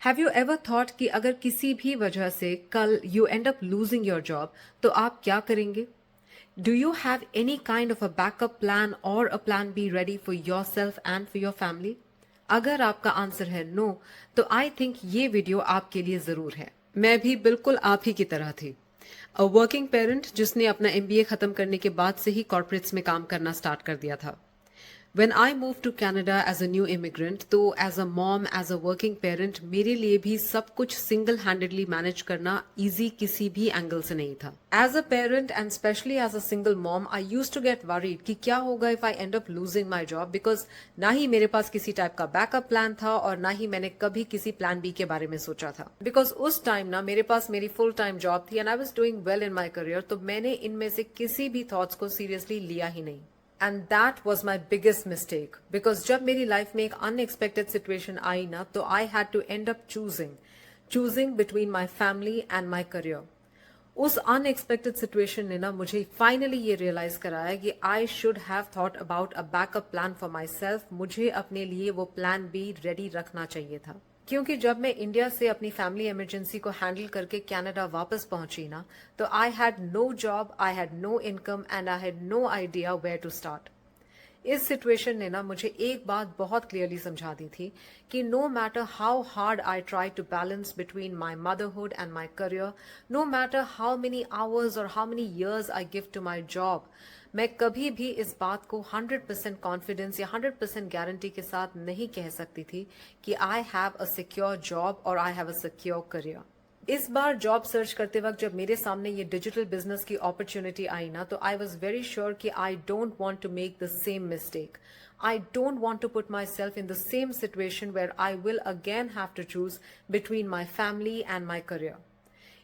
Have you ever thought कि अगर किसी भी वजह से कल you end up losing your job तो आप क्या करेंगे? Do you have any kind of a backup plan और a plan B ready for yourself and for your family? अगर आपका आंसर है नो, तो आई थिंक ये वीडियो आपके लिए जरूर है। मैं भी बिल्कुल आप ही की तरह थी, अ वर्किंग पेरेंट जिसने अपना एमबीए खत्म करने के बाद से ही कॉर्पोरेट्स में काम करना स्टार्ट कर दिया था। When I moved to Canada as a new immigrant, तो as a mom, as a working parent, मेरे लिए भी सब कुछ single handedly manage करना easy किसी भी एंगल से नहीं था। As a parent and especially as a single mom, I used to get worried कि क्या होगा if I end up losing my job, because ना ही मेरे पास किसी टाइप का बैकअप प्लान था और ना ही मैंने कभी किसी प्लान बी के बारे में सोचा था। बिकॉज उस टाइम ना मेरे पास मेरी फुल टाइम जॉब थी and I was doing well in my career, तो मैंने इनमें से किसी भी थॉट्स को सीरियसली लिया ही नहीं। And that was my biggest mistake, because जब मेरी लाइफ में एक अनएक्सपेक्टेड सिचुएशन आई ना, तो I had to end up choosing between my family and my career. उस अनएक्सपेक्टेड सिचुएशन ने ना मुझे फाइनली ये रियलाइज कराया कि I should have thought about a backup plan for myself. मुझे अपने लिए वो प्लान बी रेडी रखना चाहिए था, क्योंकि जब मैं इंडिया से अपनी फैमिली इमरजेंसी को हैंडल करके कनाडा वापस पहुंची ना, तो I had no job, I had no income and I had no idea where to start. इस सिचुएशन ने ना मुझे एक बात बहुत क्लियरली समझा दी थी कि no matter how hard I try to balance between my motherhood and my career, no matter how many hours और how many years I give to my job, मैं कभी भी इस बात को 100% कॉन्फिडेंस या 100% गारंटी के साथ नहीं कह सकती थी कि I have a secure job और I have a secure career. इस बार जॉब सर्च करते वक्त जब मेरे सामने ये डिजिटल बिजनेस की अपॉर्चुनिटी आई ना, तो आई वॉज वेरी श्योर कि I don't want to make the same mistake. I don't want to put myself in the same situation where I will again have to choose between my family and my career.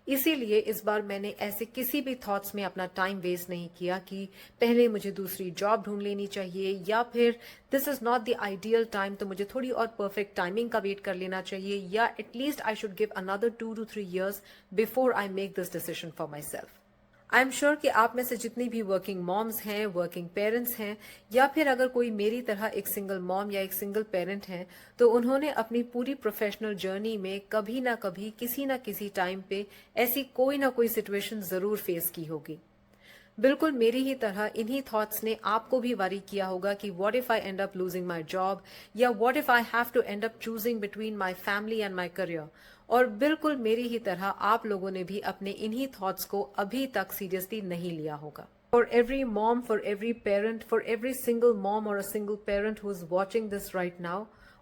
इसीलिए इस बार मैंने ऐसे किसी भी thoughts में अपना time waste नहीं किया कि पहले मुझे दूसरी जॉब ढूंढ लेनी चाहिए, या फिर this is not the ideal time, तो मुझे थोड़ी और परफेक्ट टाइमिंग का वेट कर लेना चाहिए, या at least I should give another 2 to 3 years before I make this decision for my self. I am sure कि आप में से जितनी भी वर्किंग मॉम्स हैं, वर्किंग पेरेंट्स हैं, या फिर अगर कोई मेरी तरह एक सिंगल मॉम या एक सिंगल पेरेंट हैं, तो उन्होंने अपनी पूरी प्रोफेशनल जर्नी में कभी ना कभी किसी ना किसी टाइम पे ऐसी कोई ना कोई सिचुएशन जरूर फेस की होगी। बिल्कुल मेरी ही तरह इन्हीं थॉट्स ने आपको भी वरी किया होगा कि what if I end up losing my job, या what if I have to end up choosing between my family and my career. और बिल्कुल मेरी ही तरह आप लोगों ने भी अपने इन्हीं थॉट्स को अभी तक सीरियसली नहीं लिया होगा। For every mom, for every parent, for every single mom or a single parent who's watching this right now,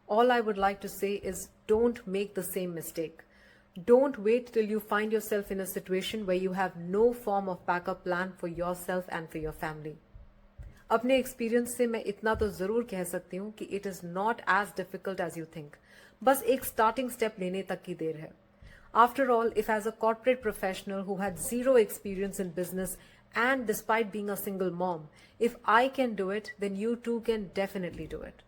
all I would like to say is don't make the same mistake. Don't wait till you find yourself in a situation where you have no form of backup plan for yourself and for your family. अपने experience से मैं इतना तो जरूर कह सकती हूँ कि it is not as difficult as you think. बस एक स्टार्टिंग स्टेप लेने तक की देर है। After all, if as a corporate professional who had zero experience in business and despite being a single mom, if I can do it, then you too can definitely do it.